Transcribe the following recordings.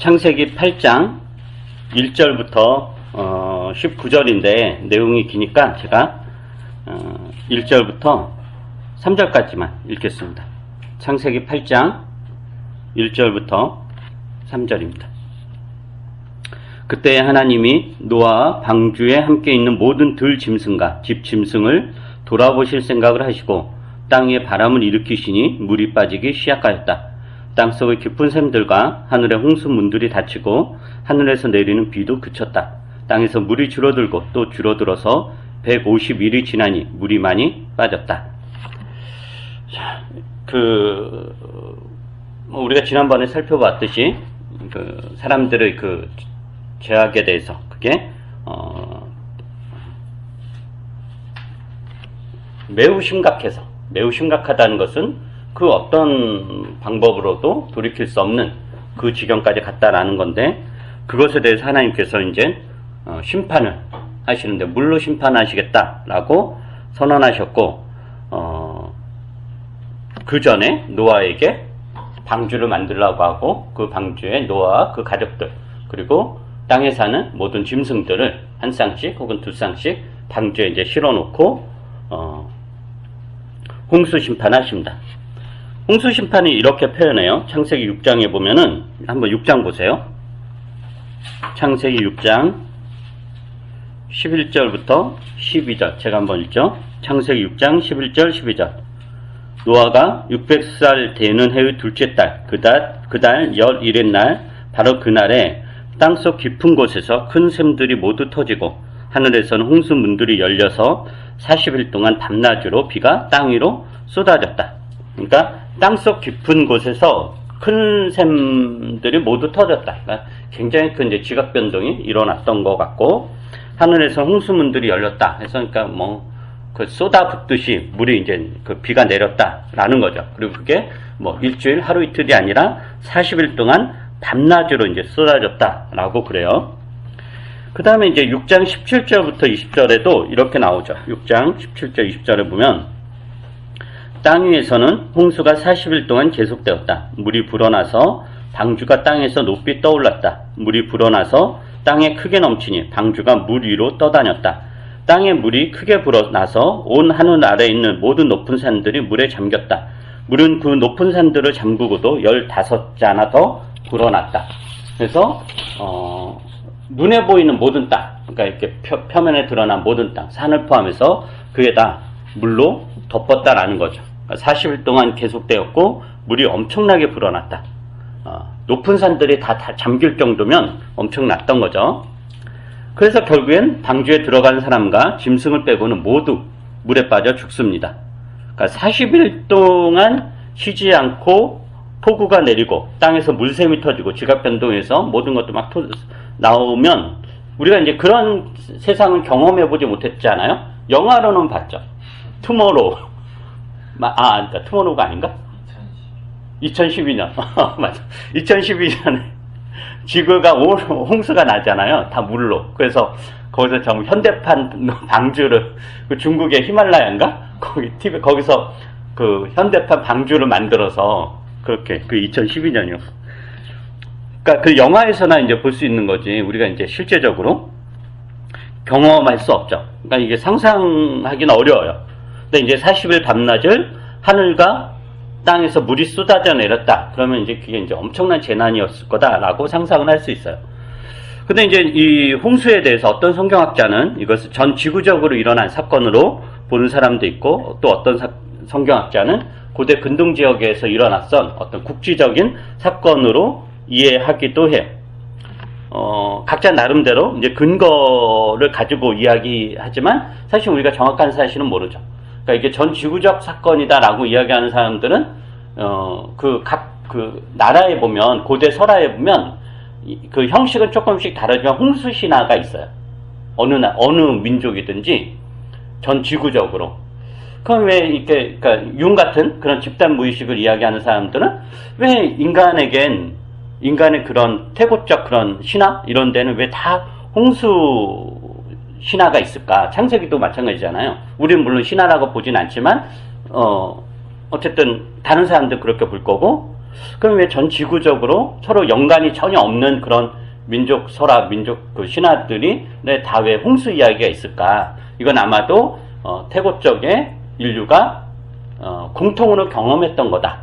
창세기 8장 1절부터 19절인데 내용이 기니까 제가 1절부터 3절까지만 읽겠습니다. 창세기 8장 1절부터 3절입니다. 그때 하나님이 노아와 방주에 함께 있는 모든 들 짐승과 집 짐승을 돌아보실 생각을 하시고 땅 위에 바람을 일으키시니 물이 빠지기 시작하였다. 땅속의 깊은 샘들과 하늘의 홍수문들이 닫히고 하늘에서 내리는 비도 그쳤다. 땅에서 물이 줄어들고 또 줄어들어서 150일이 지나니 물이 많이 빠졌다. 자, 우리가 지난번에 살펴봤듯이 사람들의 죄악에 대해서 그게 매우 심각하다는 것은 그 어떤 방법으로도 돌이킬 수 없는 그 지경까지 갔다라는 건데, 그것에 대해서 하나님께서 이제 심판을 하시는데 물로 심판하시겠다라고 선언하셨고, 그 전에 노아에게 방주를 만들라고 하고 그 방주에 노아와 그 가족들 그리고 땅에 사는 모든 짐승들을 한 쌍씩 혹은 두 쌍씩 방주에 이제 실어놓고 홍수 심판하십니다. 홍수 심판이 이렇게 표현해요. 창세기 6장에 보면은 한번 6장 보세요. 창세기 6장 11절부터 12절 제가 한번 읽죠. 창세기 6장 11절 12절. 노아가 600살 되는 해의 둘째 달 그달 11의 날 바로 그날에 땅속 깊은 곳에서 큰 샘들이 모두 터지고 하늘에서는 홍수문들이 열려서 40일 동안 밤낮으로 비가 땅 위로 쏟아졌다. 그러니까 땅속 깊은 곳에서 큰 샘들이 모두 터졌다. 그러니까 굉장히 큰 이제 지각 변동이 일어났던 것 같고, 하늘에서 홍수문들이 열렸다. 그래서 그러니까 쏟아붓듯이 물이 이제 비가 내렸다라는 거죠. 그리고 그게 일주일 하루 이틀이 아니라 40일 동안 밤낮으로 이제 쏟아졌다라고 그래요. 그 다음에 이제 6장 17절부터 20절에도 이렇게 나오죠. 6장 17절 20절에 보면 땅 위에서는 홍수가 40일 동안 계속되었다. 물이 불어나서 방주가 땅에서 높이 떠올랐다. 물이 불어나서 땅에 크게 넘치니 방주가 물 위로 떠다녔다. 땅에 물이 크게 불어나서 온 하늘 아래에 있는 모든 높은 산들이 물에 잠겼다. 물은 그 높은 산들을 잠그고도 15자나 더 불어났다. 그래서 눈에 보이는 모든 땅, 그러니까 이렇게 표면에 드러난 모든 땅, 산을 포함해서 그게 다 물로 덮었다라는 거죠. 40일 동안 계속되었고 물이 엄청나게 불어났다. 높은 산들이 다 잠길 정도면 엄청났던 거죠. 그래서 결국엔 방주에 들어간 사람과 짐승을 빼고는 모두 물에 빠져 죽습니다. 그러니까 40일 동안 쉬지 않고 폭우가 내리고 땅에서 물샘이 터지고 지각 변동해서 모든 것도 막 나오면 우리가 이제 그런 세상을 경험해 보지 못했잖아요. 영화로는 봤죠. 투모로우. 그러니까 투모로우가 아닌가? 2012년. 맞아. 2012년에 지구가 홍수가 나잖아요. 다 물로. 그래서 거기서 정 현대판 방주를 중국의 히말라야인가? 거기서 현대판 방주를 만들어서 그렇게 2012년이요. 그러니까 그 영화에서나 이제 볼 수 있는 거지. 우리가 이제 실제적으로 경험할 수 없죠. 그러니까 이게 상상하기는 어려워요. 근데 이제 40일 밤낮을 하늘과 땅에서 물이 쏟아져 내렸다. 그러면 이제 그게 이제 엄청난 재난이었을 거다라고 상상을 할 수 있어요. 근데 이제 이 홍수에 대해서 어떤 성경학자는 이것을 전 지구적으로 일어난 사건으로 보는 사람도 있고, 또 어떤 성경학자는 고대 근동 지역에서 일어났던 어떤 국지적인 사건으로 이해하기도 해요. 각자 나름대로 이제 근거를 가지고 이야기하지만 사실 우리가 정확한 사실은 모르죠. 그러니까 이게 전 지구적 사건이다라고 이야기하는 사람들은 그 나라에 보면, 고대 설화에 보면 그 형식은 조금씩 다르지만 홍수 신화가 있어요. 어느 민족이든지 전 지구적으로. 그럼 왜 이렇게 그러니까 융 같은 그런 집단 무의식을 이야기하는 사람들은 왜 인간의 그런 태고적 그런 신화 이런 데는 왜 다 홍수 신화가 있을까? 창세기도 마찬가지잖아요. 우리는 물론 신화라고 보진 않지만 어쨌든 다른 사람들 그렇게 볼 거고, 그럼 왜 전 지구적으로 서로 연관이 전혀 없는 그런 민족 설화, 민족 그 신화들이 다 왜 홍수 이야기가 있을까? 이건 아마도 태고 쪽에 인류가 공통으로 경험했던 거다.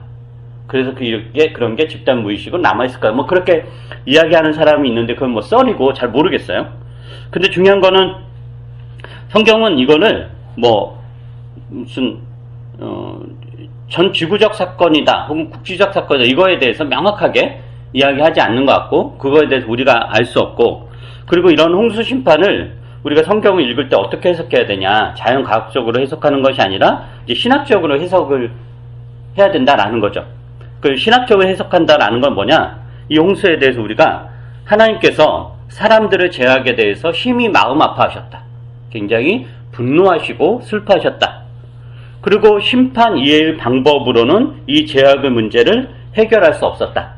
그래서 그런 게 집단 무의식으로 남아있을 거야. 뭐 그렇게 이야기하는 사람이 있는데 그건 뭐 썰이고 잘 모르겠어요. 근데 중요한 거는 성경은 이거를 뭐 무슨 전 지구적 사건이다 혹은 국지적 사건이다 이거에 대해서 명확하게 이야기하지 않는 것 같고 그거에 대해서 우리가 알 수 없고 그리고 이런 홍수 심판을 우리가 성경을 읽을 때 어떻게 해석해야 되냐 자연과학적으로 해석하는 것이 아니라 이제 신학적으로 해석을 해야 된다라는 거죠. 그 신학적으로 해석한다라는 건 뭐냐 이 홍수에 대해서 우리가 하나님께서 사람들의 죄악에 대해서 심히 마음 아파하셨다. 굉장히 분노하시고 슬퍼하셨다. 그리고 심판 이해의 방법으로는 이 죄악의 문제를 해결할 수 없었다.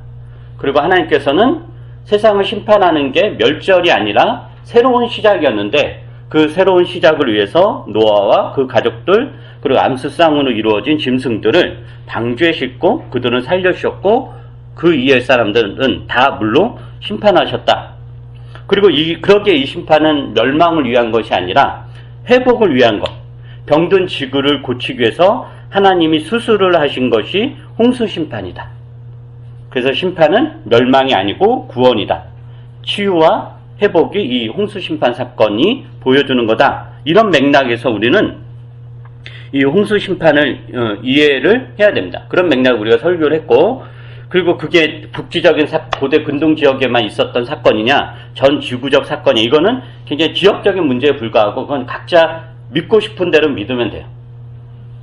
그리고 하나님께서는 세상을 심판하는 게 멸절이 아니라 새로운 시작이었는데 그 새로운 시작을 위해서 노아와 그 가족들 그리고 암스 쌍으로 이루어진 짐승들을 방주에 싣고 그들은 살려주셨고 그 이해 사람들은 다 물로 심판하셨다. 그리고 그러기에 이 심판은 멸망을 위한 것이 아니라 회복을 위한 것. 병든 지구를 고치기 위해서 하나님이 수술을 하신 것이 홍수 심판이다. 그래서 심판은 멸망이 아니고 구원이다. 치유와 회복이 이 홍수 심판 사건이 보여주는 거다. 이런 맥락에서 우리는 이 홍수 심판을 이해를 해야 됩니다. 그런 맥락을 우리가 설교를 했고 그리고 그게 국지적인 고대 근동 지역에만 있었던 사건이냐 전 지구적 사건이냐 이거는 굉장히 지역적인 문제에 불과하고 그건 각자 믿고 싶은 대로 믿으면 돼요.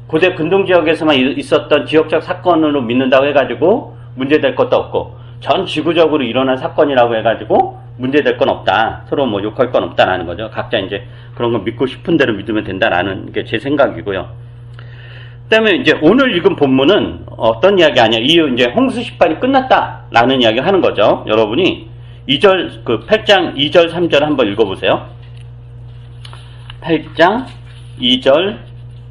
고대 근동 지역에서만 있었던 지역적 사건으로 믿는다고 해가지고 문제될 것도 없고 전 지구적으로 일어난 사건이라고 해가지고 문제될 건 없다. 서로 뭐 욕할 건 없다라는 거죠. 각자 이제 그런 거 믿고 싶은 대로 믿으면 된다라는 게 제 생각이고요. 그다음에 이제 오늘 읽은 본문은 어떤 이야기 아니야? 이 이제 홍수 심판이 끝났다라는 이야기를 하는 거죠. 여러분이 2절 그 8장 2절 3절 한번 읽어보세요. 8장 2절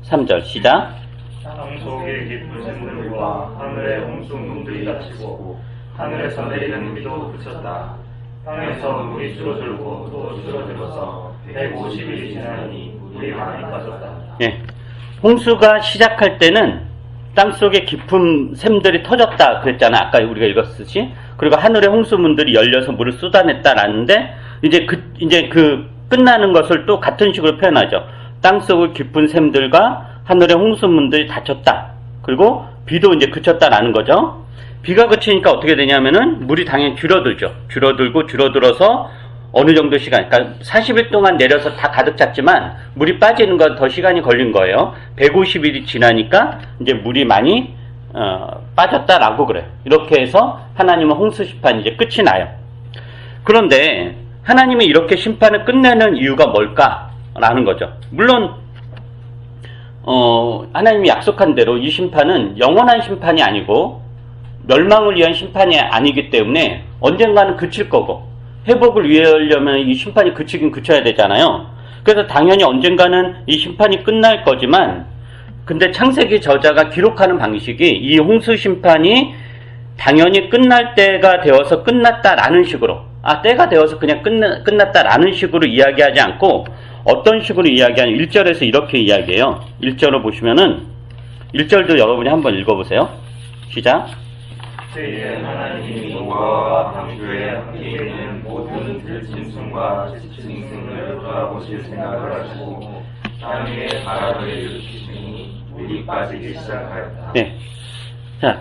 3절 시작. 땅 속에 깊은 샘물과 하늘의 홍수문들이 닫히고 하늘에서 내리는 비도 그쳤다. 땅에서 물이 줄어들고 또 줄어들어서 150일이 지나니 물이 많이 빠졌다. 예. 홍수가 시작할 때는 땅속에 깊은 샘들이 터졌다 그랬잖아. 아까 우리가 읽었듯이. 그리고 하늘의 홍수문들이 열려서 물을 쏟아냈다라는데 이제 그 끝나는 것을 또 같은 식으로 표현하죠. 땅속의 깊은 샘들과 하늘의 홍수문들이 닫혔다. 그리고 비도 이제 그쳤다라는 거죠. 비가 그치니까 어떻게 되냐면은 물이 당연히 줄어들죠. 줄어들어서 어느 정도 시간, 그러니까 40일 동안 내려서 다 가득 찼지만 물이 빠지는 건 더 시간이 걸린 거예요. 150일이 지나니까 이제 물이 많이 빠졌다라고 그래요. 이렇게 해서 하나님은 홍수 심판이 이제 끝이 나요. 그런데 하나님이 이렇게 심판을 끝내는 이유가 뭘까라는 거죠. 물론 하나님이 약속한 대로 이 심판은 영원한 심판이 아니고 멸망을 위한 심판이 아니기 때문에 언젠가는 그칠 거고 회복을 위하려면 이 심판이 그치긴 그쳐야 되잖아요. 그래서 당연히 언젠가는 이 심판이 끝날 거지만 근데 창세기 저자가 기록하는 방식이 이 홍수 심판이 당연히 끝날 때가 되어서 끝났다라는 식으로 때가 되어서 그냥 끝났다라는 식으로 이야기하지 않고 어떤 식으로 이야기하냐면 1절에서 이렇게 이야기해요. 1절을 보시면은 1절도 여러분이 한번 읽어보세요. 시작. 그때 하나님이 노아와 방주에 함께 있는 모든 들짐승과 집짐승을 돌아보실 생각을 하시고 땅 위에 바람을 일으키시니 물이 빠지기 시작하였다. 네. 자,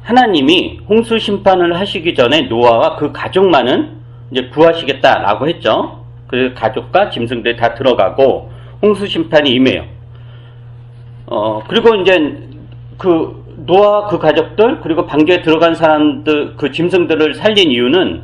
하나님이 홍수 심판을 하시기 전에 노아와 그 가족만은 이제 구하시겠다라고 했죠. 그 가족과 짐승들이 다 들어가고 홍수 심판이 임해요. 그리고 이제 노아와 그 가족들 그리고 방주에 들어간 사람들 그 짐승들을 살린 이유는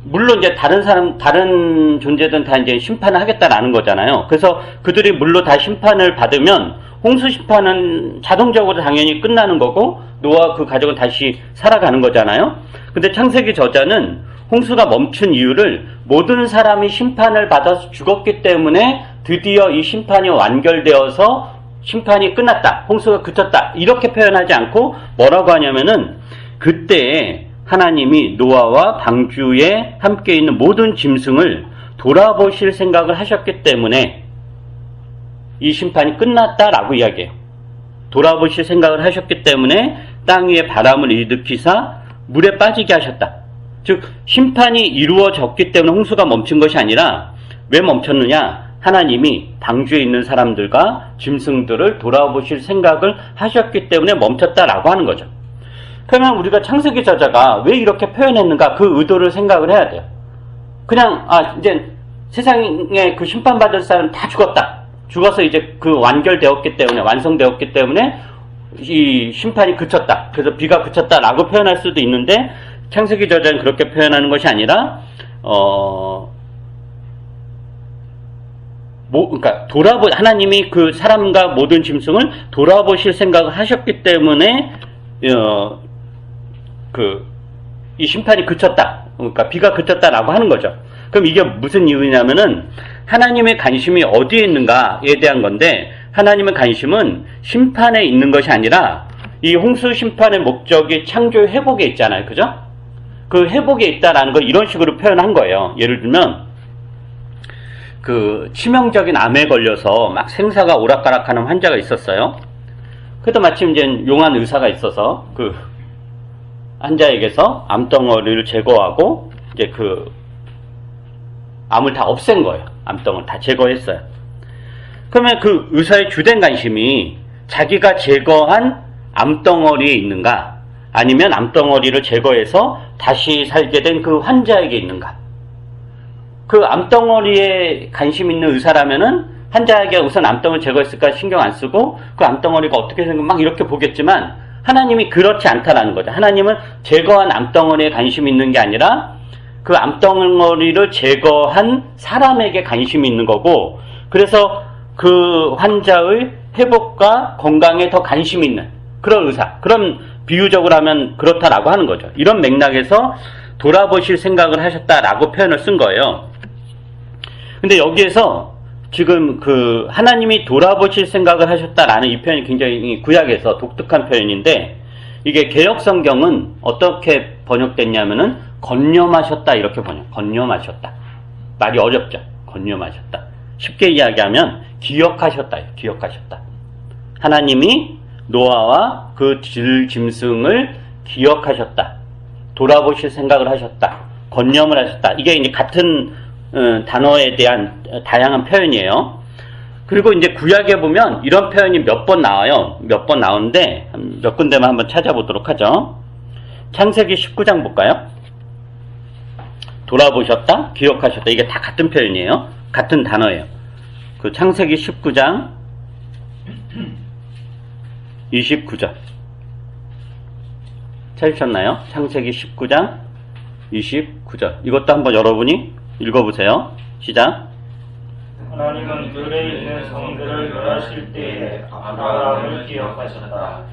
물론 이제 다른 존재들은 다 이제 심판을 하겠다라는 거잖아요. 그래서 그들이 물로 다 심판을 받으면 홍수 심판은 자동적으로 당연히 끝나는 거고 노아와 그 가족은 다시 살아가는 거잖아요. 근데 창세기 저자는 홍수가 멈춘 이유를 모든 사람이 심판을 받아서 죽었기 때문에 드디어 이 심판이 완결되어서 심판이 끝났다, 홍수가 그쳤다 이렇게 표현하지 않고 뭐라고 하냐면은 그때 하나님이 노아와 방주에 함께 있는 모든 짐승을 돌아보실 생각을 하셨기 때문에 이 심판이 끝났다라고 이야기해요. 돌아보실 생각을 하셨기 때문에 땅 위에 바람을 일으키사 물에 빠지게 하셨다. 즉 심판이 이루어졌기 때문에 홍수가 멈춘 것이 아니라 왜 멈췄느냐? 하나님이 방주에 있는 사람들과 짐승들을 돌아보실 생각을 하셨기 때문에 멈췄다라고 하는 거죠. 그러면 우리가 창세기 저자가 왜 이렇게 표현했는가 그 의도를 생각을 해야 돼요. 그냥 이제 세상에 그 심판받을 사람 다 죽었다. 죽어서 이제 그 완결되었기 때문에 완성되었기 때문에 이 심판이 그쳤다. 그래서 비가 그쳤다라고 표현할 수도 있는데 창세기 저자는 그렇게 표현하는 것이 아니라 그러니까 하나님이 그 사람과 모든 짐승을 돌아보실 생각을 하셨기 때문에 이 심판이 그쳤다. 그러니까 비가 그쳤다라고 하는 거죠. 그럼 이게 무슨 이유냐면은 하나님의 관심이 어디에 있는가에 대한 건데 하나님의 관심은 심판에 있는 것이 아니라 이 홍수 심판의 목적이 창조의 회복에 있잖아요. 그죠? 그 회복에 있다라는 걸 이런 식으로 표현한 거예요. 예를 들면 그 치명적인 암에 걸려서 막 생사가 오락가락하는 환자가 있었어요. 그때 마침 이제 용한 의사가 있어서 그 환자에게서 암덩어리를 제거하고 이제 그 암을 다 없앤 거예요. 암덩어리 다 제거했어요. 그러면 그 의사의 주된 관심이 자기가 제거한 암덩어리에 있는가 아니면 암덩어리를 제거해서 다시 살게 된 그 환자에게 있는가. 그 암덩어리에 관심 있는 의사라면은 환자에게 우선 암덩어리 제거했을까 신경 안 쓰고 그 암덩어리가 어떻게 생긴 막 이렇게 보겠지만 하나님이 그렇지 않다라는 거죠. 하나님은 제거한 암덩어리에 관심이 있는 게 아니라 그 암덩어리를 제거한 사람에게 관심이 있는 거고 그래서 그 환자의 회복과 건강에 더 관심이 있는 그런 의사. 그럼 비유적으로 하면 그렇다라고 하는 거죠. 이런 맥락에서 돌아보실 생각을 하셨다라고 표현을 쓴 거예요. 근데 여기에서 지금 그 하나님이 돌아보실 생각을 하셨다라는 이 표현이 굉장히 구약에서 독특한 표현인데 이게 개역 성경은 어떻게 번역됐냐면은 건념하셨다 이렇게 건념하셨다. 말이 어렵죠. 건념하셨다. 쉽게 이야기하면 기억하셨다. 기억하셨다. 하나님이 노아와 그 짐승을 기억하셨다. 돌아보실 생각을 하셨다. 건념을 하셨다. 이게 이제 같은 단어에 대한 다양한 표현이에요. 그리고 이제 구약에 보면 이런 표현이 몇 번 나와요. 몇 번 나오는데 몇 군데만 한번 찾아보도록 하죠. 창세기 19장 볼까요? 돌아보셨다, 기억하셨다. 이게 다 같은 표현이에요. 같은 단어예요. 그 창세기 19장 29절 찾으셨나요? 창세기 19장 29절 이것도 한번 여러분이 읽어보세요. 시작. 하나님은 들에 있는 성들을 멸하실 때에 아브라함을 기억하셨다.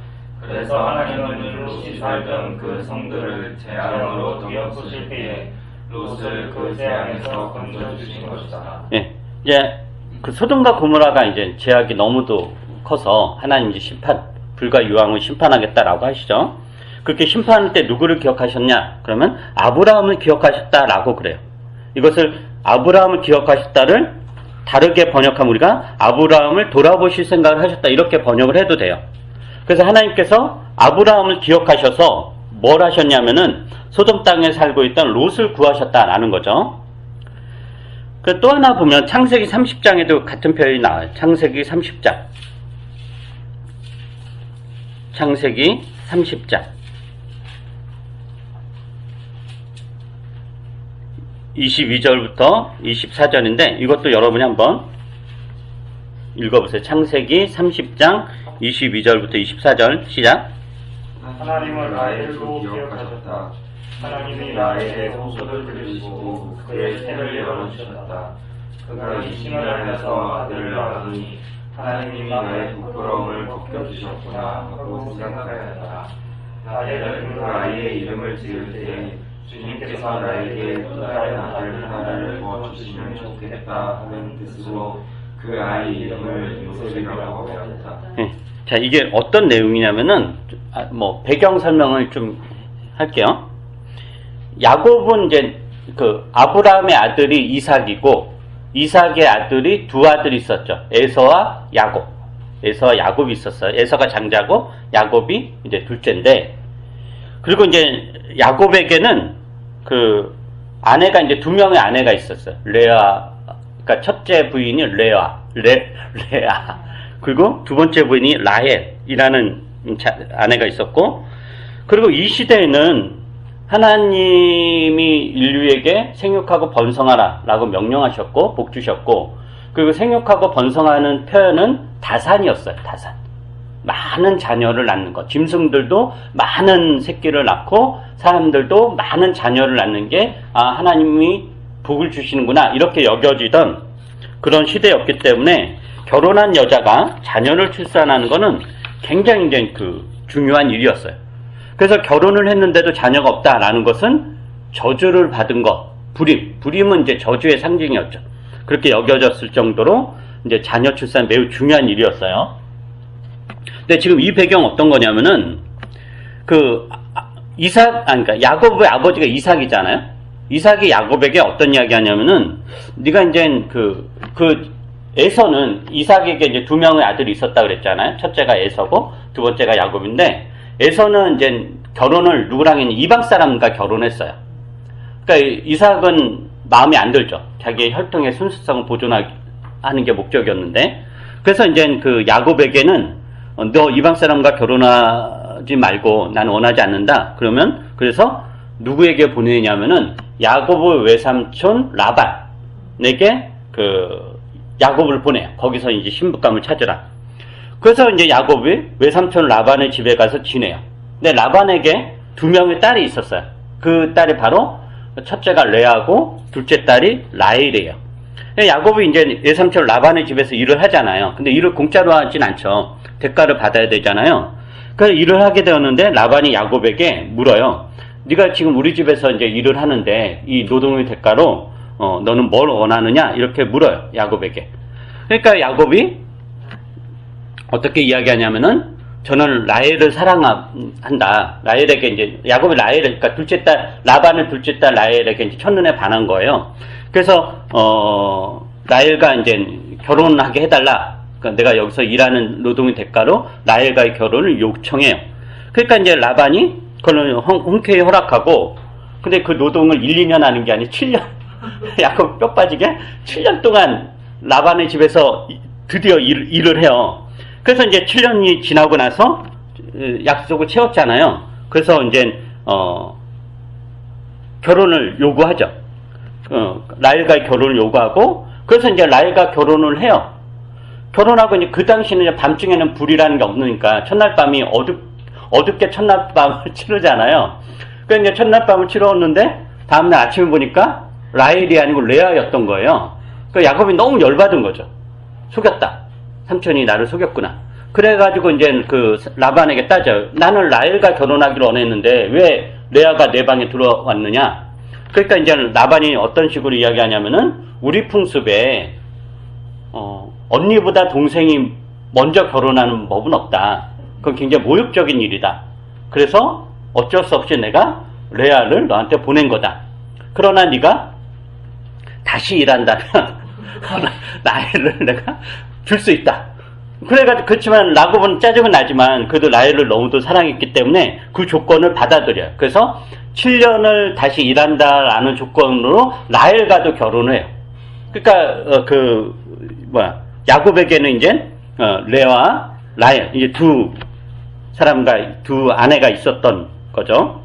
그래서 하나님은 롯이 살던 그 성들을 재앙으로 뒤엎으실 때에 롯을 그 재앙에서 건져주신 것이다. 예, 이제 그 소돔과 고모라가 이제 죄악이 너무도 커서 하나님 이제 불과 유황을 심판하겠다라고 하시죠. 그렇게 심판할 때 누구를 기억하셨냐? 그러면 아브라함을 기억하셨다라고 그래요. 이것을 아브라함을 기억하셨다를 다르게 번역하면 우리가 아브라함을 돌아보실 생각을 하셨다 이렇게 번역을 해도 돼요. 그래서 하나님께서 아브라함을 기억하셔서 뭘 하셨냐면은 소돔 땅에 살고 있던 롯을 구하셨다라는 거죠. 그 또 하나 보면 창세기 30장에도 같은 표현이 나와요. 창세기 30장. 창세기 30장 22절부터 24절인데 이것도 여러분이 한번 읽어보세요. 창세기 30장 22절부터 24절 시작. 하나님은 라헬도 기억하셨다. 하나님이 라헬의 호소를 들으시고 그의 태를 열어주셨다. 그가 임신을 하면서 아들을 낳으니 하나님이 나의 부끄러움을 벗겨주셨구나 하고 생각하였다. 라헬은 그 아이의 이름을 지을 때에 주님께서 나에게 또 다른 아들 하나를 부어주시면 좋겠다 하는 뜻으로 그 아이 이름을 요셉이라고 하였다. 예. 자, 이게 어떤 내용이냐면은, 뭐, 배경 설명을 좀 할게요. 야곱은 이제, 아브라함의 아들이 이삭이고, 이삭의 아들이 두 아들이 있었죠. 에서와 야곱. 에서와 야곱이 있었어요. 에서가 장자고, 야곱이 이제 둘째인데, 그리고 이제, 야곱에게는 아내가 이제 두 명의 아내가 있었어요. 레아, 그러니까 첫째 부인이 레아. 그리고 두 번째 부인이 라헬이라는 아내가 있었고, 그리고 이 시대에는 하나님이 인류에게 생육하고 번성하라 라고 명령하셨고 복 주셨고, 그리고 생육하고 번성하는 표현은 다산이었어요. 다산. 많은 자녀를 낳는 것. 짐승들도 많은 새끼를 낳고 사람들도 많은 자녀를 낳는 게 하나님이 복을 주시는구나 이렇게 여겨지던 그런 시대였기 때문에 결혼한 여자가 자녀를 출산하는 것은 굉장히 이제 중요한 일이었어요. 그래서 결혼을 했는데도 자녀가 없다라는 것은 저주를 받은 것, 불임은 이제 저주의 상징이었죠. 그렇게 여겨졌을 정도로 이제 자녀 출산 매우 중요한 일이었어요. 근데 지금 이 배경 어떤 거냐면은 그러니까 야곱의 아버지가 이삭이잖아요. 이삭이 야곱에게 어떤 이야기 하냐면은 네가 이제 에서는 이삭에게 이제 두 명의 아들이 있었다 그랬잖아요. 첫째가 에서고 두 번째가 야곱인데 에서는 이제 결혼을 누구랑 했냐 이방 사람과 결혼했어요. 그러니까 이삭은 마음에 안 들죠. 자기의 혈통의 순수성을 보존하는 게 목적이었는데 그래서 이제 야곱에게는 너 이방 사람과 결혼하지 말고 나는 원하지 않는다. 그래서 누구에게 보내냐면은 야곱의 외삼촌 라반에게 야곱을 보내요. 거기서 이제 신부감을 찾으라. 그래서 이제 야곱이 외삼촌 라반의 집에 가서 지내요. 근데 라반에게 두 명의 딸이 있었어요. 그 딸이 바로 첫째가 레아고 둘째 딸이 라헬이에요. 야곱이 이제 외삼촌 라반의 집에서 일을 하잖아요. 근데 일을 공짜로 하진 않죠. 대가를 받아야 되잖아요. 그래서 일을 하게 되었는데 라반이 야곱에게 물어요. 네가 지금 우리 집에서 이제 일을 하는데 이 노동의 대가로 너는 뭘 원하느냐? 이렇게 물어요. 야곱에게. 그러니까 야곱이 어떻게 이야기하냐면은 저는 라헬을 사랑한다. 라헬에게 이제 야곱이 그러니까 둘째 딸 라반의 둘째 딸 라헬에게 이제 첫눈에 반한 거예요. 그래서 라헬과 이제 결혼하게 해달라. 그러니까 내가 여기서 일하는 노동의 대가로 라헬과의 결혼을 요청해요. 그러니까 이제 라반이 그걸 흔쾌히 허락하고, 근데 그 노동을 1, 2년 하는 게 아니라 7년. 야곱 뼈 빠지게 7년 동안 라반의 집에서 드디어 일을 해요. 그래서 이제 7년이 지나고 나서 약속을 채웠잖아요. 그래서 이제 결혼을 요구하죠. 라헬과의 결혼을 요구하고, 그래서 이제 라헬과 결혼을 해요. 결혼하고 이제 그 당시에는 이제 밤중에는 불이라는 게 없으니까 첫날 밤이 어둡게 첫날 밤을 치르잖아요. 그래서 이제 첫날 밤을 치렀는데 다음날 아침에 보니까 라헬이 아니고 레아였던 거예요. 그 야곱이 너무 열받은 거죠. 속였다. 삼촌이 나를 속였구나. 그래가지고 이제 라반에게 따져요. 나는 라헬과 결혼하기로 원했는데 왜 레아가 내 방에 들어왔느냐. 그러니까 이제 라반이 어떤 식으로 이야기하냐면은 우리 풍습에 언니보다 동생이 먼저 결혼하는 법은 없다. 그건 굉장히 모욕적인 일이다. 그래서 어쩔 수 없이 내가 레아를 너한테 보낸 거다. 그러나 네가 다시 일한다면 라헬을 내가 줄 수 있다. 그래가지고 그렇지만 야곱은 짜증은 나지만 그래도 라헬을 너무도 사랑했기 때문에 그 조건을 받아들여요. 그래서 7년을 다시 일한다라는 조건으로 라헬과도 결혼을 해요. 그러니까 야곱에게는 이제 레아와 라헬 이제 두 사람과 두 아내가 있었던 거죠.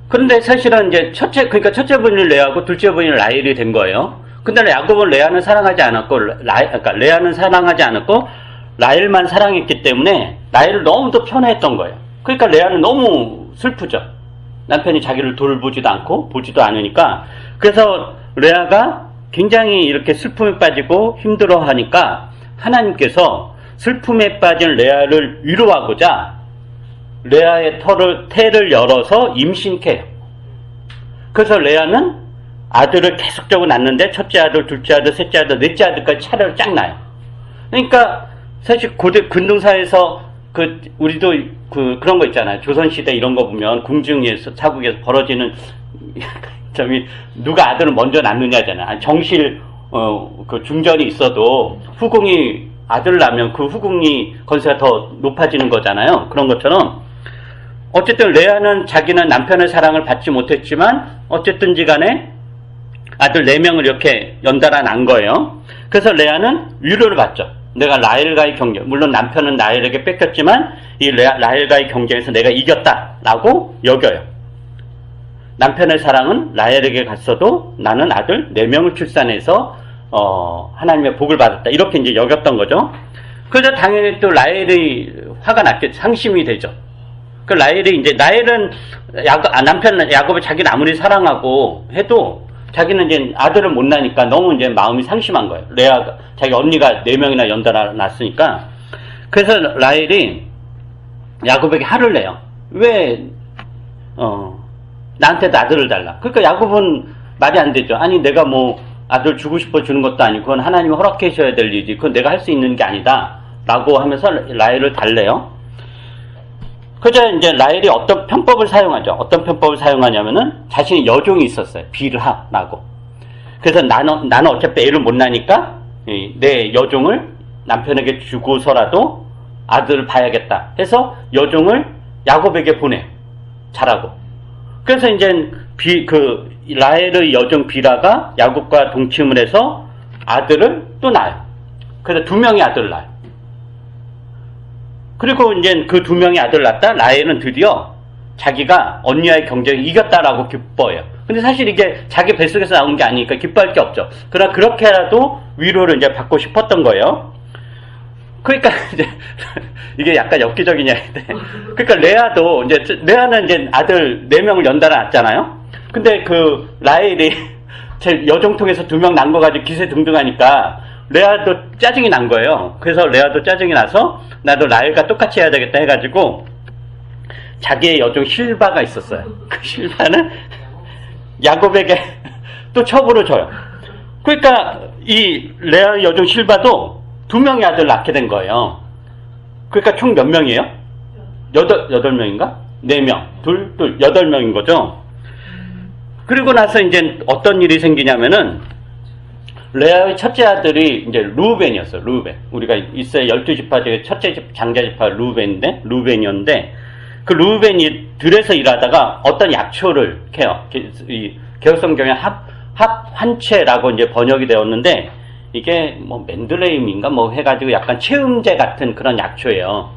그런데 사실은 이제 그러니까 첫째 부인이 레아고 둘째 부인이 라헬이 된 거예요. 근데 야곱은 레아는 사랑하지 않았고, 그러니까 레아는 사랑하지 않았고, 라헬만 사랑했기 때문에 라헬을 너무도 편애했던 거예요. 그러니까 레아는 너무 슬프죠. 남편이 자기를 돌보지도 않고 보지도 않으니까. 그래서 레아가 굉장히 이렇게 슬픔에 빠지고 힘들어하니까 하나님께서 슬픔에 빠진 레아를 위로하고자 레아의 태를 열어서 임신케 해요. 그래서 레아는 아들을 계속적으로 낳는데 첫째 아들, 둘째 아들, 셋째 아들, 넷째 아들까지 차례로 쫙 낳아요. 그러니까 사실 고대 근동사에서 우리도 그런 거 있잖아요. 조선시대 이런 거 보면 궁중에서 사국에서 벌어지는 점이 누가 아들을 먼저 낳느냐잖아요. 정실 그 중전이 있어도 후궁이 아들을 낳으면 그 후궁이 건세가 더 높아지는 거잖아요. 그런 것처럼 어쨌든 레아는 자기는 남편의 사랑을 받지 못했지만 어쨌든지 간에 아들 4명을 이렇게 연달아 낳은 거예요. 그래서 레아는 위로를 받죠. 내가 라헬과의 경쟁, 물론 남편은 라헬에게 뺏겼지만 이 라헬과의 경쟁에서 내가 이겼다라고 여겨요. 남편의 사랑은 라헬에게 갔어도 나는 아들 4명을 출산해서 하나님의 복을 받았다. 이렇게 이제 여겼던 거죠. 그래서 당연히 또 라헬이 화가 났겠죠. 상심이 되죠. 그 라헬은 남편 야곱을 자기는 아무리 사랑하고 해도 자기는 이제 아들을 못 낳으니까 너무 이제 마음이 상심한 거예요. 레아가, 자기 언니가 4명이나 연달아 낳았으니까. 그래서 라헬이 야곱에게 화를 내요. 왜, 나한테도 아들을 달라. 그러니까 야곱은 말이 안 되죠. 아니, 내가 뭐 아들 주고 싶어 주는 것도 아니고, 그건 하나님이 허락해 주셔야 될 일이지. 그건 내가 할 수 있는 게 아니다. 라고 하면서 라헬을 달래요. 그저 이제 라헬이 어떤 편법을 사용하죠. 어떤 편법을 사용하냐면은 자신이 여종이 있었어요. 빌하라고. 그래서 나는 어차피 애를 못 낳으니까 내 여종을 남편에게 주고서라도 아들을 봐야겠다 해서 여종을 야곱에게 보내. 자라고. 그래서 이제 라헬의 여종 빌하가 야곱과 동침을 해서 아들을 또 낳아요. 그래서 2명의 아들을 낳아요. 그리고 이제 그 2명의 아들을 낳았다 라헬은 드디어 자기가 언니와의 경쟁을 이겼다라고 기뻐해요. 근데 사실 이게 자기 뱃속에서 나온 게 아니니까 기뻐할 게 없죠. 그러나 그렇게라도 위로를 이제 받고 싶었던 거예요. 그러니까 이제 이게 약간 엽기적인 이야기인데, 그러니까 레아는 이제 아들 4명을 연달아 낳았잖아요. 근데 그 라헬이 제 여종 통해서 2명 낳은 거 가지고 기세등등하니까 레아도 짜증이 난 거예요. 그래서 레아도 짜증이 나서 나도 라헬과 똑같이 해야 되겠다 해가지고 자기의 여종 실바가 있었어요. 그 실바는 야곱에게 또 첩으로 줘요. 그러니까 이 레아 여종 실바도 2명의 아들을 낳게 된 거예요. 그러니까 총 몇 명이에요? 8명인가? 4명. 둘, 8명인 거죠. 그리고 나서 이제 어떤 일이 생기냐면은 레아의 첫째 아들이 이제 루벤이었어요. 루벤. 우리가 이스라엘 12지파 중에 첫째 장자지파 루벤이었는데 그 루벤이 들에서 일하다가 어떤 약초를 캐요. 이 개혁성경에 합환체라고 이제 번역이 되었는데 이게 뭐 맨드레임인가 뭐 해가지고 약간 체음제 같은 그런 약초예요.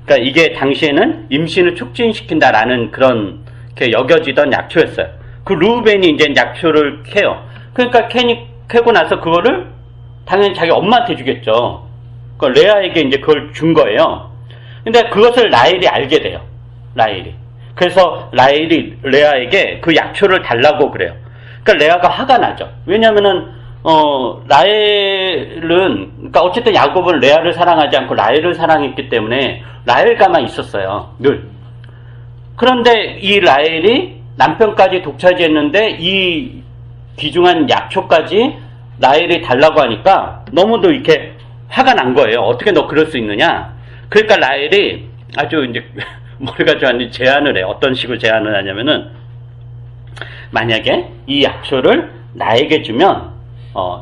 그러니까 이게 당시에는 임신을 촉진시킨다라는 그런 게 여겨지던 약초였어요. 그 루벤이 이제 약초를 캐요. 그러니까 캐고 나서 그거를 당연히 자기 엄마한테 주겠죠. 그 레아에게 이제 그걸 준 거예요. 근데 그것을 라헬이 알게 돼요. 라헬이. 그래서 라헬이 레아에게 그 약초를 달라고 그래요. 그러니까 레아가 화가 나죠. 왜냐면은 라헬은, 그러니까 어쨌든 야곱은 레아를 사랑하지 않고 라헬을 사랑했기 때문에 라헬과만 있었어요. 늘. 그런데 이 라헬이 남편까지 독차지했는데 이 귀중한 약초까지 라헬이 달라고 하니까 너무도 이렇게 화가 난 거예요. 어떻게 너 그럴 수 있느냐? 그러니까 라헬이 아주 이제 머리가 좋았는지 제안을 해요. 어떤 식으로 제안을 하냐면은 만약에 이 약초를 나에게 주면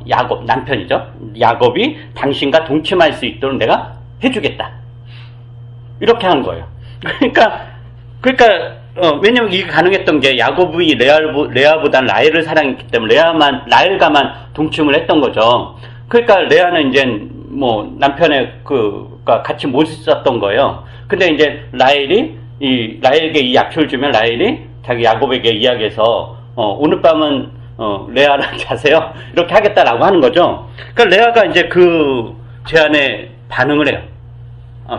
야곱, 남편이죠. 야곱이 당신과 동침할 수 있도록 내가 해주겠다. 이렇게 한 거예요. 그러니까 왜냐면 이게 가능했던 게 야곱이 레아보다는 라헬을 사랑했기 때문에 라헬과만 동침을 했던 거죠. 그러니까 레아는 이제 뭐 남편의 같이 못 있었던 거예요. 근데 이제 라헬에게 이 약초를 주면 라헬이 자기 야곱에게 이야기해서 오늘 밤은 레아랑 자세요. 이렇게 하겠다라고 하는 거죠. 그러니까 레아가 이제 그 제안에 반응을 해요.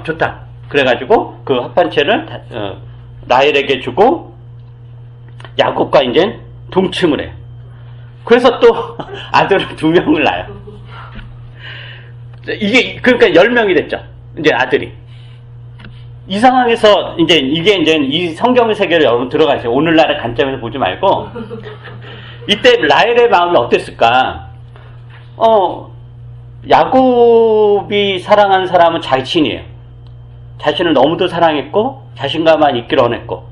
좋다. 그래가지고 그 합판체를 라헬에게 주고 야곱과 이제 동침을 해요. 그래서 또 아들을 2명을 낳아요. 이게 그러니까 10명이 됐죠. 이제 아들이. 이 상황에서 이게 이 성경의 세계를 여러분 들어가세요. 오늘날의 관점에서 보지 말고 이때 라헬의 마음이 어땠을까? 야곱이 사랑한 사람은 자신이에요. 자신을 너무도 사랑했고 자신과만 있기를 원했고,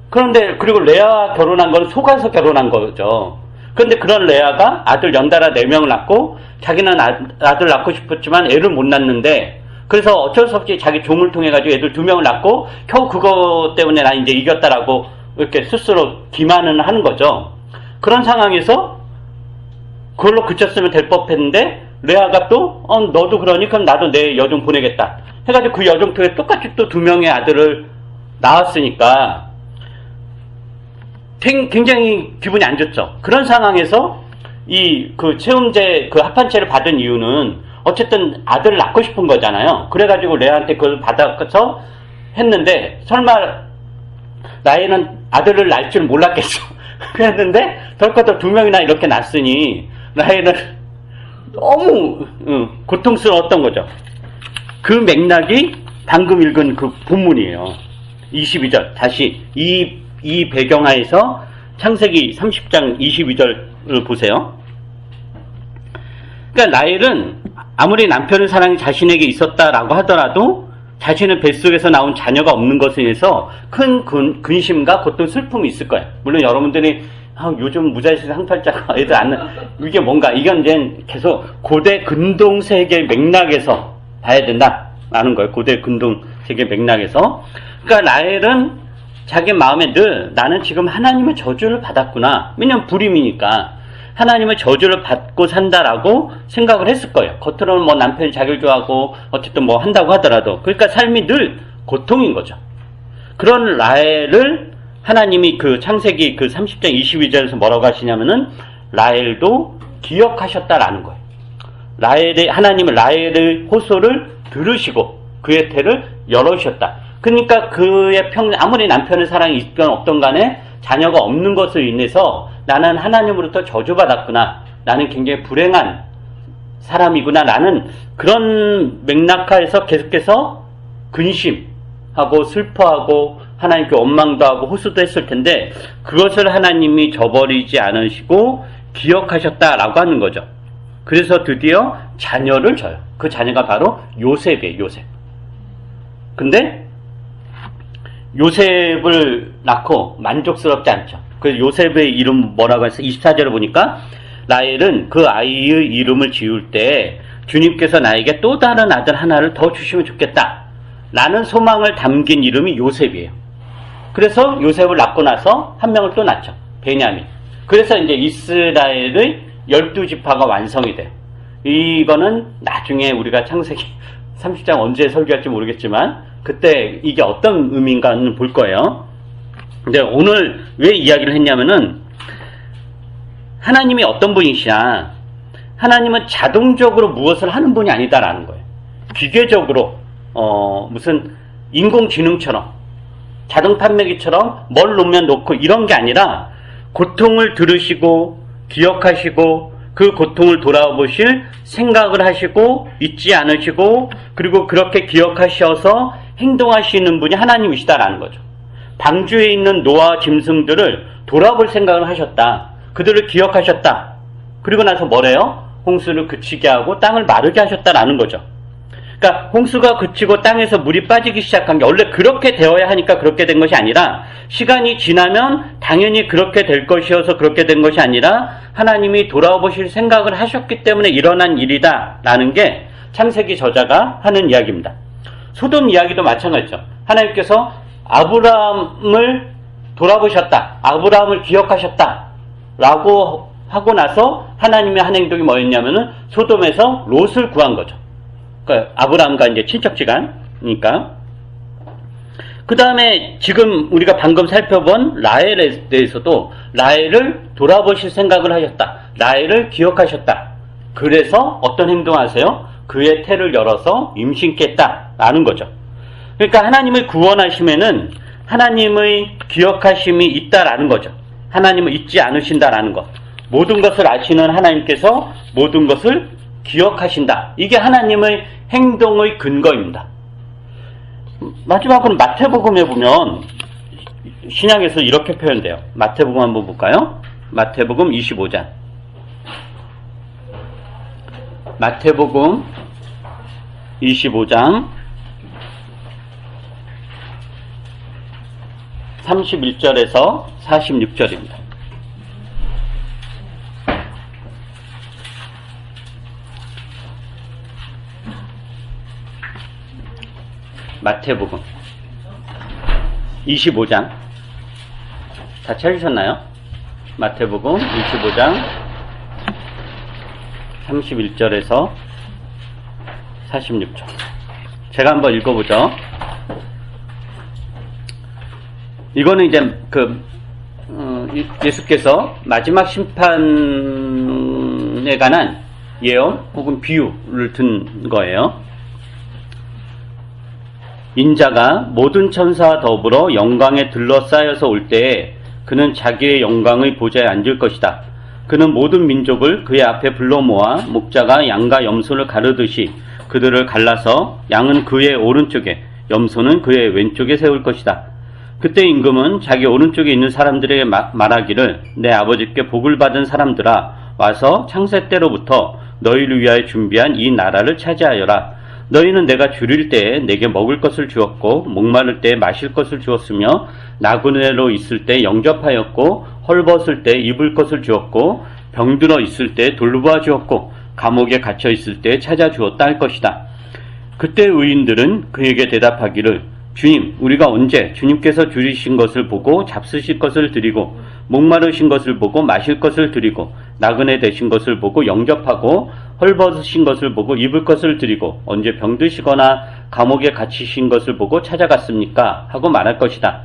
그런데 그리고 레아와 결혼한 건 속아서 결혼한 거죠. 그런데 그런 레아가 아들 연달아 4명을 낳고 자기는 아들 낳고 싶었지만 애를 못 낳는데, 그래서 어쩔 수 없이 자기 종을 통해 가지고 애들 2명을 낳고 겨우 그거 때문에 나 이제 이겼다라고 이렇게 스스로 기만을 하는 거죠. 그런 상황에서 그걸로 그쳤으면 될 법했는데 레아가 또 너도 그러니 그럼 나도 내 여종 보내겠다 해가지고 그 여종 통해 똑같이 또 2명의 아들을 낳았으니까 굉장히 기분이 안 좋죠. 그런 상황에서 그 채움제, 그 합한채를 받은 이유는 어쨌든 아들을 낳고 싶은 거잖아요. 그래가지고 레아한테 그걸 받아서 했는데, 설마 라헬은 아들을 낳을 줄 몰랐겠죠. 그랬는데 덜커덕 2명이나 이렇게 낳았으니 라헬은 너무 고통스러웠던 거죠. 그 맥락이 방금 읽은 그 본문이에요. 22절 다시 이 배경하에서 창세기 30장 22절을 보세요. 그러니까 라헬은 아무리 남편의 사랑이 자신에게 있었다라고 하더라도 자신의 뱃속에서 나온 자녀가 없는 것에 대해서 큰 근심과 고통, 슬픔이 있을 거예요. 물론 여러분들이 요즘 무자식 상팔자가 애들 안 낳는 이게 뭔가, 이건 이제 계속 고대 근동 세계 맥락에서 봐야 된다라는 거예요. 고대 근동 세계 맥락에서. 그러니까 라헬은 자기 마음에 늘 나는 지금 하나님의 저주를 받았구나. 왜냐면 불임이니까 하나님의 저주를 받고 산다라고 생각을 했을 거예요. 겉으로는 뭐 남편이 자기를 좋아하고 어쨌든 뭐 한다고 하더라도. 그러니까 삶이 늘 고통인 거죠. 그런 라헬을 하나님이 그 창세기 그 30장 22절에서 뭐라고 하시냐면은 라헬도 기억하셨다라는 거예요. 하나님은 라헬의 호소를 들으시고 그의 태를 열어주셨다. 그러니까 그의 아무리 남편의 사랑이 있건 없던 간에 자녀가 없는 것으로 인해서 나는 하나님으로부터 저주받았구나. 나는 굉장히 불행한 사람이구나. 라는 그런 맥락하에서 계속해서 근심하고 슬퍼하고 하나님께 원망도 하고 호소도 했을 텐데, 그것을 하나님이 저버리지 않으시고 기억하셨다라고 하는 거죠. 그래서 드디어 자녀를 줘요. 그 자녀가 바로 요셉이에요. 요셉. 근데 요셉을 낳고 만족스럽지 않죠. 그래서 요셉의 이름 뭐라고 해서 24절을 보니까 라헬은 그 아이의 이름을 지을 때 주님께서 나에게 또 다른 아들 하나를 더 주시면 좋겠다 라는 소망을 담긴 이름이 요셉이에요. 그래서 요셉을 낳고 나서 한 명을 또 낳죠. 베냐민. 그래서 이제 이스라엘의 12지파가 완성이 돼요. 이거는 나중에 우리가 창세기 30장 언제 설교할지 모르겠지만 그때 이게 어떤 의미인가는 볼 거예요. 근데 오늘 왜 이야기를 했냐면은 하나님이 어떤 분이시냐, 하나님은 자동적으로 무엇을 하는 분이 아니다라는 거예요. 기계적으로 무슨 인공지능처럼 자동 판매기처럼 뭘 놓으면 놓고 이런 게 아니라 고통을 들으시고 기억하시고 그 고통을 돌아보실 생각을 하시고 잊지 않으시고 그리고 그렇게 기억하셔서 행동하시는 분이 하나님이시다라는 거죠. 방주에 있는 노아와 짐승들을 돌아볼 생각을 하셨다. 그들을 기억하셨다. 그리고 나서 뭐래요? 홍수를 그치게 하고 땅을 마르게 하셨다라는 거죠. 그러니까 홍수가 그치고 땅에서 물이 빠지기 시작한 게 원래 그렇게 되어야 하니까 그렇게 된 것이 아니라 시간이 지나면 당연히 그렇게 될 것이어서 그렇게 된 것이 아니라 하나님이 돌아보실 생각을 하셨기 때문에 일어난 일이다 라는 게 창세기 저자가 하는 이야기입니다. 소돔 이야기도 마찬가지죠. 하나님께서 아브라함을 돌아보셨다. 아브라함을 기억하셨다. 라고 하고 나서 하나님의 한 행동이 뭐였냐면은 소돔에서 롯을 구한 거죠. 그러니까 아브라함과 이제 친척지간이니까. 그 다음에 지금 우리가 방금 살펴본 라헬에 대해서도 라헬을 돌아보실 생각을 하셨다. 라헬을 기억하셨다. 그래서 어떤 행동하세요? 그의 태를 열어서 임신케했다라는 거죠. 그러니까 하나님을 구원하시면은 하나님의 기억하심이 있다라는 거죠. 하나님을 잊지 않으신다라는 것. 모든 것을 아시는 하나님께서 모든 것을 기억하신다. 이게 하나님의 행동의 근거입니다. 마지막으로 마태복음에 보면 신약에서 이렇게 표현돼요. 마태복음 한번 볼까요? 마태복음 25장. 마태복음 25장 31절에서 46절입니다. 마태복음 25장 다 찾으셨나요? 마태복음 25장 31절에서 46절. 제가 한번 읽어보죠. 이거는 이제 예수께서 마지막 심판에 관한 예언 혹은 비유를 든 거예요. 인자가 모든 천사와 더불어 영광에 들러싸여서 올 때에 그는 자기의 영광의 보좌에 앉을 것이다. 그는 모든 민족을 그의 앞에 불러 모아 목자가 양과 염소를 가르듯이 그들을 갈라서 양은 그의 오른쪽에 염소는 그의 왼쪽에 세울 것이다. 그때 임금은 자기 오른쪽에 있는 사람들에게 말하기를 내 아버지께 복을 받은 사람들아 와서 창세 때로부터 너희를 위하여 준비한 이 나라를 차지하여라. 너희는 내가 줄일 때에 내게 먹을 것을 주었고 목마를 때에 마실 것을 주었으며 나그네로 있을 때 영접하였고 헐벗을 때 입을 것을 주었고 병들어 있을 때 돌보아 주었고 감옥에 갇혀 있을 때 찾아 주었다 할 것이다. 그때 의인들은 그에게 대답하기를 주님, 우리가 언제 주님께서 줄이신 것을 보고 잡수실 것을 드리고 목마르신 것을 보고 마실 것을 드리고 나그네 되신 것을 보고 영접하고 헐벗으신 것을 보고 입을 것을 드리고 언제 병드시거나 감옥에 갇히신 것을 보고 찾아갔습니까? 하고 말할 것이다.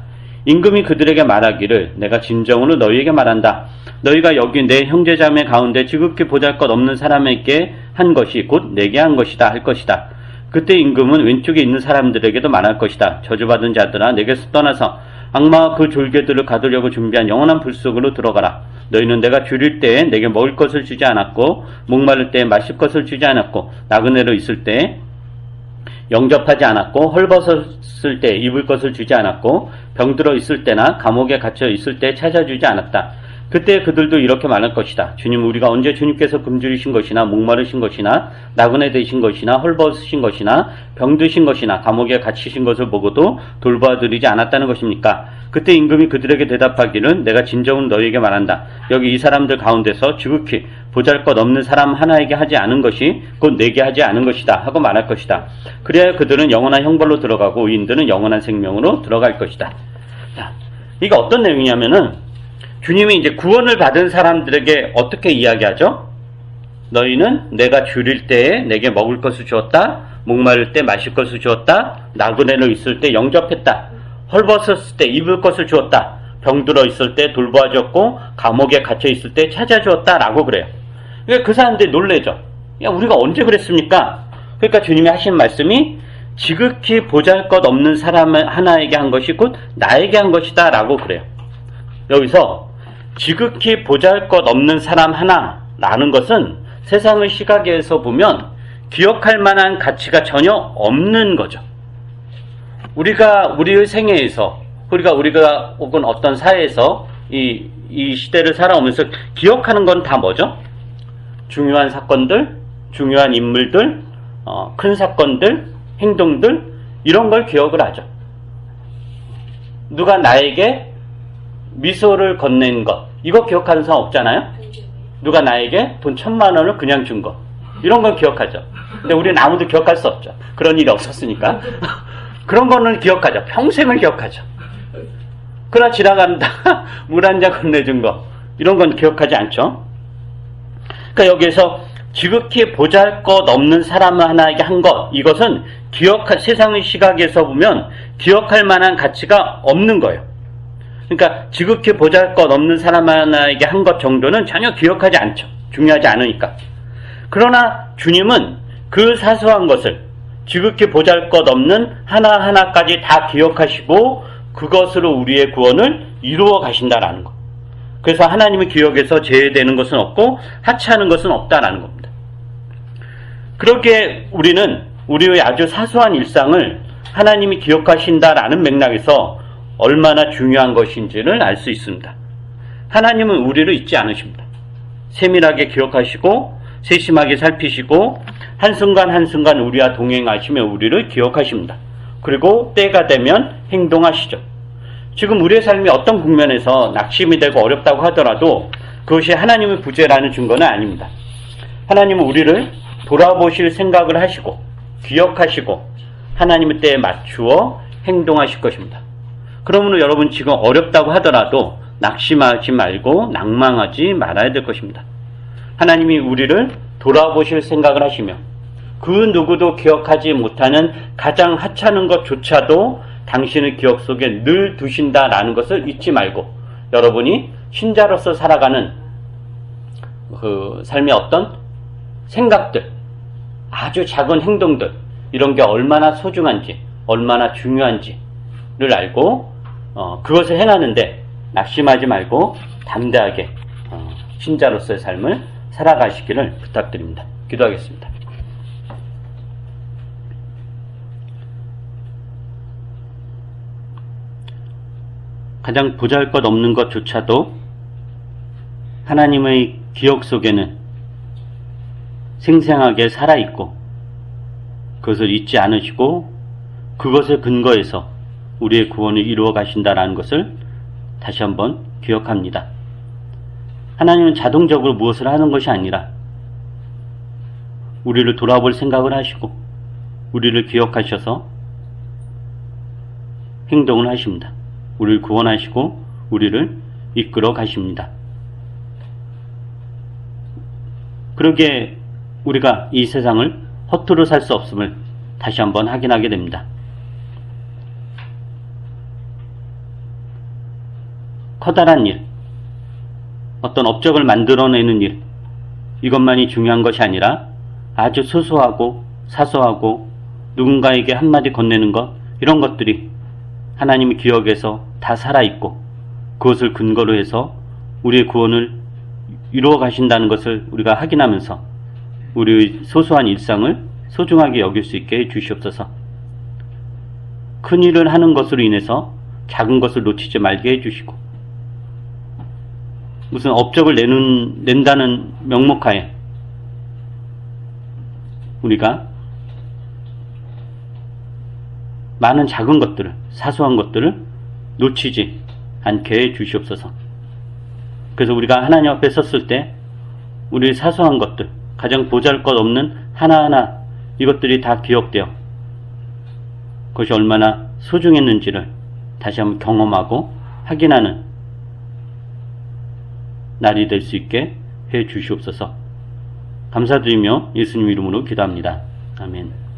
임금이 그들에게 말하기를 내가 진정으로 너희에게 말한다. 너희가 여기 내 형제자매 가운데 지극히 보잘것없는 사람에게 한 것이 곧 내게 한 것이다 할 것이다. 그때 임금은 왼쪽에 있는 사람들에게도 말할 것이다. 저주받은 자들아 내게서 떠나서 악마와 그 졸개들을 가두려고 준비한 영원한 불 속으로 들어가라. 너희는 내가 줄일 때에 내게 먹을 것을 주지 않았고 목마를 때에 마실 것을 주지 않았고 나그네로 있을 때에 영접하지 않았고 헐벗었을 때 입을 것을 주지 않았고 병들어 있을 때나 감옥에 갇혀 있을 때 찾아주지 않았다. 그때 그들도 이렇게 말할 것이다. 주님, 우리가 언제 주님께서 굶주리신 것이나 목마르신 것이나 나그네 되신 것이나 헐벗으신 것이나 병드신 것이나 감옥에 갇히신 것을 보고도 돌보아드리지 않았다는 것입니까? 그때 임금이 그들에게 대답하기를 내가 진정으로 너희에게 말한다. 여기 이 사람들 가운데서 지극히 보잘것없는 사람 하나에게 하지 않은 것이 곧 내게 하지 않은 것이다 하고 말할 것이다. 그래야 그들은 영원한 형벌로 들어가고 의인들은 영원한 생명으로 들어갈 것이다. 자, 이게 어떤 내용이냐면은 주님이 이제 구원을 받은 사람들에게 어떻게 이야기하죠? 너희는 내가 줄일 때에 내게 먹을 것을 주었다. 목마를 때 마실 것을 주었다. 나그네로 있을 때 영접했다. 헐벗었을 때 입을 것을 주었다. 병들어 있을 때 돌보아 줬고 감옥에 갇혀 있을 때 찾아주었다 라고 그래요. 그러니까 그 사람들이 놀래죠. 야, 우리가 언제 그랬습니까? 그러니까 주님이 하신 말씀이 지극히 보잘것없는 사람 하나에게 한 것이 곧 나에게 한 것이다 라고 그래요. 여기서 지극히 보잘것없는 사람 하나라는 것은 세상의 시각에서 보면 기억할 만한 가치가 전혀 없는 거죠. 우리의 생애에서 우리가 혹은 어떤 사회에서 이 시대를 살아오면서 기억하는 건 다 뭐죠? 중요한 사건들, 중요한 인물들, 큰 사건들, 행동들 이런 걸 기억을 하죠. 누가 나에게 미소를 건넨 것 이거 기억하는 사람 없잖아요? 누가 나에게 돈 1,000만 원을 그냥 준 거 이런 건 기억하죠. 근데 우리는 아무도 기억할 수 없죠. 그런 일이 없었으니까. 그런 거는 기억하죠. 평생을 기억하죠. 그러나 지나간다 물 한 잔 건네준 거 이런 건 기억하지 않죠. 그러니까 여기에서 지극히 보잘것없는 사람 하나에게 한 것 이것은 세상의 시각에서 보면 기억할 만한 가치가 없는 거예요. 그러니까 지극히 보잘것없는 사람 하나에게 한 것 정도는 전혀 기억하지 않죠. 중요하지 않으니까. 그러나 주님은 그 사소한 것을 지극히 보잘것없는 하나하나까지 다 기억하시고 그것으로 우리의 구원을 이루어 가신다라는 것. 그래서 하나님의 기억에서 제외되는 것은 없고 하찮은 것은 없다라는 겁니다. 그렇게 우리는 우리의 아주 사소한 일상을 하나님이 기억하신다라는 맥락에서 얼마나 중요한 것인지를 알 수 있습니다. 하나님은 우리를 잊지 않으십니다. 세밀하게 기억하시고 세심하게 살피시고 한순간 한순간 우리와 동행하시며 우리를 기억하십니다. 그리고 때가 되면 행동하시죠. 지금 우리의 삶이 어떤 국면에서 낙심이 되고 어렵다고 하더라도 그것이 하나님의 부재라는 증거는 아닙니다. 하나님은 우리를 돌아보실 생각을 하시고 기억하시고 하나님의 때에 맞추어 행동하실 것입니다. 그러므로 여러분 지금 어렵다고 하더라도 낙심하지 말고 낭망하지 말아야 될 것입니다. 하나님이 우리를 돌아보실 생각을 하시며 그 누구도 기억하지 못하는 가장 하찮은 것조차도 당신의 기억 속에 늘 두신다라는 것을 잊지 말고 여러분이 신자로서 살아가는 그 삶의 어떤 생각들, 아주 작은 행동들, 이런 게 얼마나 소중한지, 얼마나 중요한지를 알고 그것을 행하는데 낙심하지 말고 담대하게 신자로서의 삶을 살아가시기를 부탁드립니다. 기도하겠습니다. 가장 보잘것없는 것조차도 하나님의 기억 속에는 생생하게 살아있고 그것을 잊지 않으시고 그것을 근거해서 우리의 구원을 이루어 가신다라는 것을 다시 한번 기억합니다. 하나님은 자동적으로 무엇을 하는 것이 아니라 우리를 돌아볼 생각을 하시고 우리를 기억하셔서 행동을 하십니다. 우리를 구원하시고 우리를 이끌어 가십니다. 그러기에 우리가 이 세상을 허투루 살 수 없음을 다시 한번 확인하게 됩니다. 커다란 일, 어떤 업적을 만들어내는 일, 이것만이 중요한 것이 아니라 아주 소소하고 사소하고 누군가에게 한마디 건네는 것, 이런 것들이 하나님의 기억에서 다 살아있고 그것을 근거로 해서 우리의 구원을 이루어 가신다는 것을 우리가 확인하면서 우리의 소소한 일상을 소중하게 여길 수 있게 해 주시옵소서. 큰 일을 하는 것으로 인해서 작은 것을 놓치지 말게 해 주시고 무슨 업적을 낸다는 명목하에 우리가 많은 작은 것들을, 사소한 것들을 놓치지 않게 해 주시옵소서. 그래서 우리가 하나님 앞에 섰을 때 우리의 사소한 것들, 가장 보잘것없는 하나하나 이것들이 다 기억되어 그것이 얼마나 소중했는지를 다시 한번 경험하고 확인하는 날이 될 수 있게 해 주시옵소서. 감사드리며 예수님 이름으로 기도합니다. 아멘.